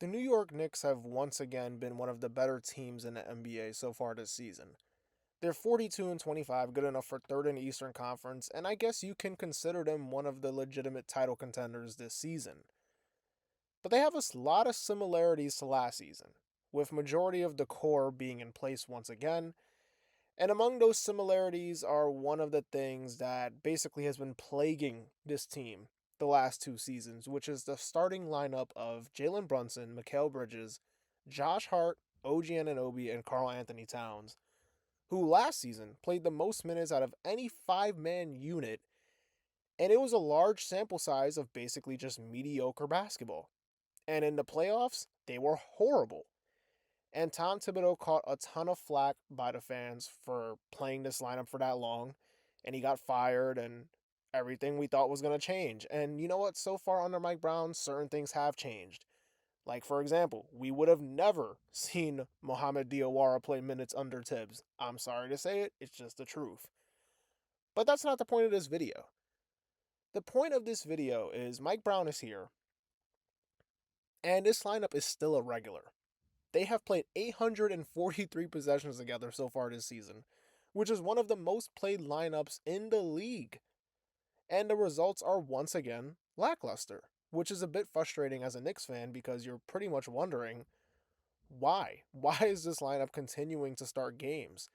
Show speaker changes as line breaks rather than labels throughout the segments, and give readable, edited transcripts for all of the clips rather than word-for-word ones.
The New York Knicks have once again been one of the better teams in the NBA so far this season. They're 42 and 25, good enough for third in the Eastern Conference, and I guess you can consider them one of the legitimate title contenders this season. But they have a lot of similarities to last season, with majority of the core being in place once again. And among those similarities are one of the things that basically has been plaguing this team the last two seasons, which is the starting lineup of Jalen Brunson, Mikal Bridges, Josh Hart, OG Anunoby, and Karl Anthony Towns, who last season played the most minutes out of any five-man unit, and it was a large sample size of basically just mediocre basketball. And in the playoffs, they were horrible. And Tom Thibodeau caught a ton of flack by the fans for playing this lineup for that long. And he got fired, and everything we thought was going to change. And you know what? So far under Mike Brown, certain things have changed. Like, for example, we would have never seen Mohamed Diawara play minutes under Tibbs. I'm sorry to say it, it's just the truth. But that's not the point of this video. The point of this video is Mike Brown is here, and this lineup is still a regular. They have played 843 possessions together so far this season, which is one of the most played lineups in the league. And the results are once again lackluster, which is a bit frustrating as a Knicks fan because you're pretty much wondering why? Why is this lineup continuing to start games?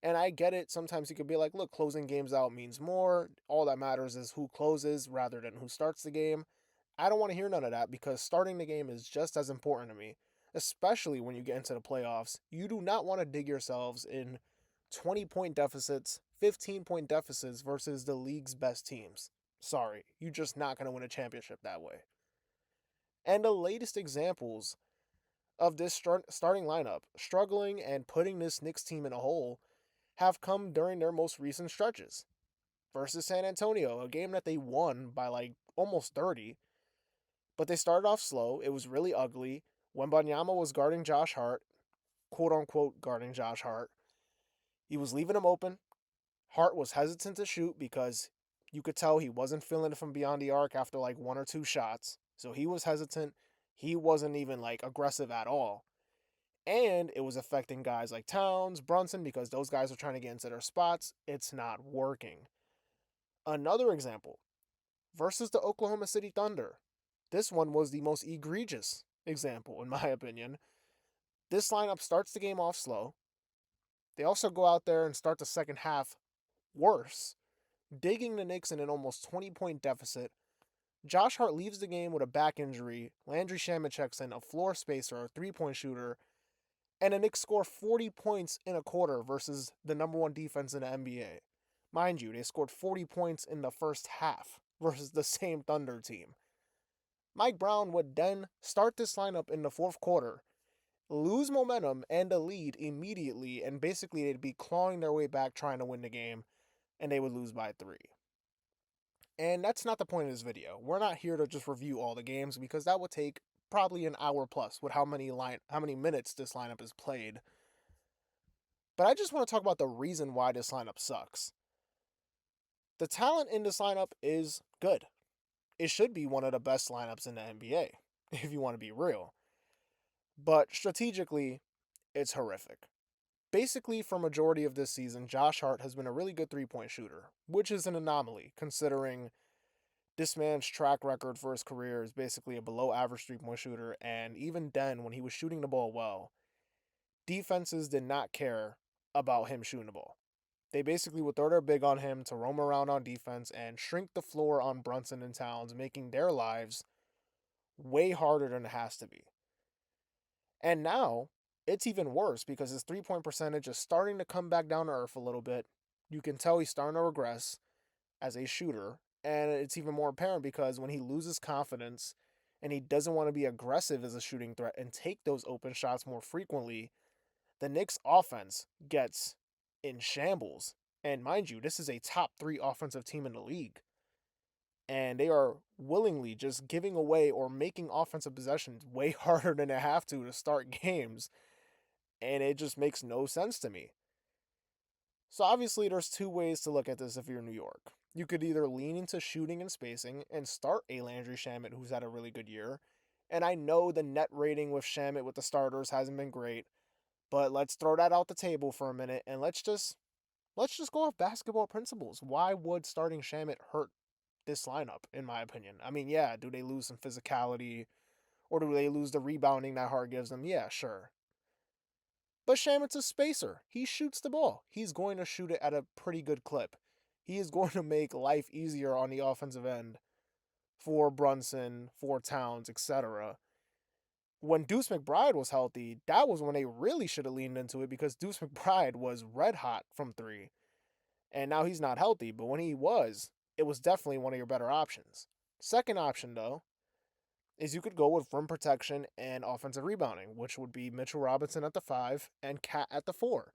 And I get it, sometimes you could be like, look, closing games out means more. All that matters is who closes rather than who starts the game. I don't want to hear none of that because starting the game is just as important to me, especially when you get into the playoffs. You do not want to dig yourselves in 20-point deficits, 15-point deficits versus the league's best teams. Sorry, you're just not going to win a championship that way. And the latest examples of this starting lineup struggling and putting this Knicks team in a hole have come during their most recent stretches. Versus San Antonio, a game that they won by like almost 30, but they started off slow. It was really ugly. Wembanyama was guarding Josh Hart, quote unquote guarding Josh Hart. He was leaving him open. Hart was hesitant to shoot because you could tell he wasn't feeling it from beyond the arc after like one or two shots. So he was hesitant. He wasn't even like aggressive at all. And it was affecting guys like Towns, Brunson, because those guys are trying to get into their spots. It's not working. Another example, versus the Oklahoma City Thunder. This one was the most egregious example, in my opinion. This lineup starts the game off slow. They also go out there and start the second half worse, digging the Knicks in an almost 20-point deficit. Josh Hart leaves the game with a back injury. Landry Shamet checks in, a floor spacer, a three-point shooter, and the Knicks score 40 points in a quarter versus the number one defense in the NBA. Mind you, they scored 40 points in the first half versus the same Thunder team. Mike Brown would then start this lineup in the fourth quarter, lose momentum and a lead immediately, and basically they'd be clawing their way back trying to win the game, and they would lose by 3. And that's not the point of this video. We're not here to just review all the games because that would take probably an hour plus with how many minutes this lineup is played. But I just want to talk about the reason why this lineup sucks. The talent in this lineup is good. It should be one of the best lineups in the NBA, if you want to be real. But strategically, it's horrific. Basically, for majority of this season, Josh Hart has been a really good three-point shooter, which is an anomaly, considering this man's track record for his career is basically a below-average three-point shooter, and even then, when he was shooting the ball well, defenses did not care about him shooting the ball. They basically would throw their big on him to roam around on defense and shrink the floor on Brunson and Towns, making their lives way harder than it has to be. And now, it's even worse because his three-point percentage is starting to come back down to earth a little bit. You can tell he's starting to regress as a shooter, and it's even more apparent because when he loses confidence and he doesn't want to be aggressive as a shooting threat and take those open shots more frequently, the Knicks offense gets in shambles. And mind you, this is a top 3 offensive team in the league. And they are willingly just giving away or making offensive possessions way harder than they have to start games. And it just makes no sense to me. So obviously there's 2 ways to look at this if you're New York. You could either lean into shooting and spacing and start a Landry Shamet who's had a really good year And I know the net rating with Shamit with the starters hasn't been great, but let's throw that out the table for a minute and let's just go off basketball principles. Why would starting Shamit hurt this lineup, in my opinion? I mean, yeah, do they lose some physicality or do they lose the rebounding that Hart gives them? Yeah, sure. But Shamit's a spacer. He shoots the ball. He's going to shoot it at a pretty good clip. He is going to make life easier on the offensive end for Brunson, for Towns, etc. When Deuce McBride was healthy, that was when they really should have leaned into it because Deuce McBride was red hot from three. And now he's not healthy, but when he was, it was definitely one of your better options. Second option, though, is you could go with rim protection and offensive rebounding, which would be Mitchell Robinson at the 5 and Cat at the 4.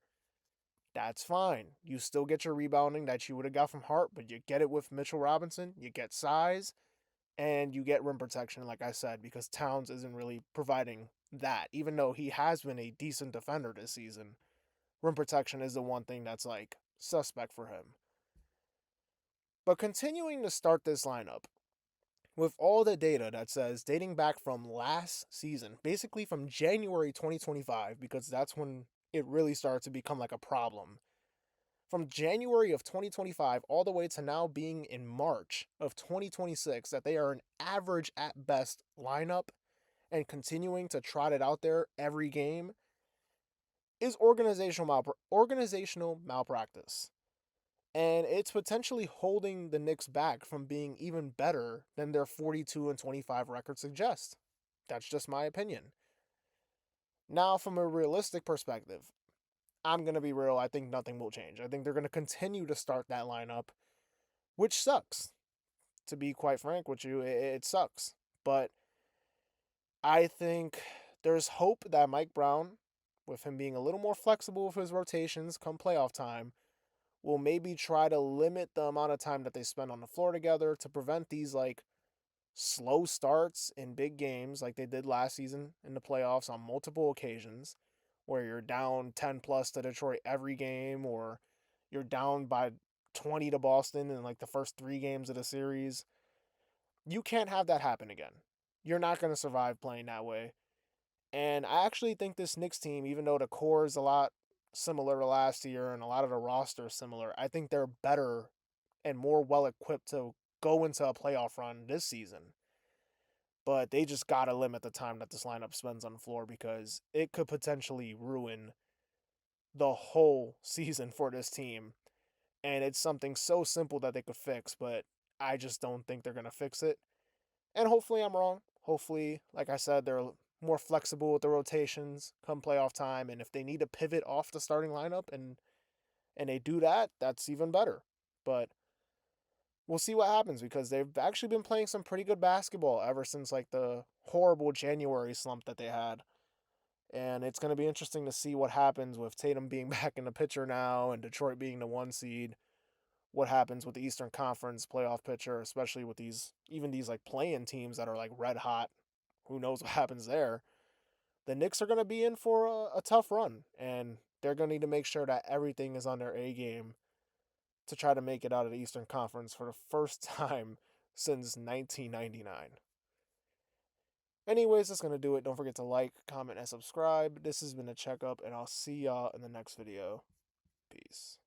That's fine. You still get your rebounding that you would have got from Hart, but you get it with Mitchell Robinson. You get size and you get rim protection, like I said, because Towns isn't really providing that. Even though he has been a decent defender this season, rim protection is the one thing that's like suspect for him. But continuing to start this lineup, with all the data that says dating back from last season, basically from January 2025, because that's when it really started to become like a problem. From January of 2025 all the way to now being in March of 2026, that they are an average at best lineup and continuing to trot it out there every game is organizational malpractice. And it's potentially holding the Knicks back from being even better than their 42-25 record suggests. That's just my opinion. Now, from a realistic perspective, I'm going to be real. I think nothing will change. I think they're going to continue to start that lineup, which sucks. To be quite frank with you, it sucks. But I think there's hope that Mike Brown, with him being a little more flexible with his rotations come playoff time, will maybe try to limit the amount of time that they spend on the floor together to prevent these like slow starts in big games like they did last season in the playoffs on multiple occasions where you're down 10 plus to Detroit every game or you're down by 20 to Boston in like the first 3 games of the series. You can't have that happen again. You're not going to survive playing that way. And I actually think this Knicks team, even though the core is a lot similar to last year and a lot of the roster is similar, I think they're better and more well equipped to go into a playoff run this season. But they just got to limit the time that this lineup spends on the floor because it could potentially ruin the whole season for this team. And it's something so simple that they could fix, but I just don't think they're going to fix it. And hopefully I'm wrong. Hopefully, like I said, they're more flexible with the rotations come playoff time. And if they need to pivot off the starting lineup and they do that, that's even better. But we'll see what happens because they've actually been playing some pretty good basketball ever since like the horrible January slump that they had. And it's going to be interesting to see what happens with Tatum being back in the picture now and Detroit being the 1 seed. What happens with the Eastern Conference playoff picture, especially with these like play-in teams that are like red hot. Who knows what happens there? The Knicks are going to be in for a tough run, and they're going to need to make sure that everything is on their A game to try to make it out of the Eastern Conference for the first time since 1999. Anyways, that's going to do it. Don't forget to like, comment, and subscribe. This has been a checkup, and I'll see y'all in the next video. Peace.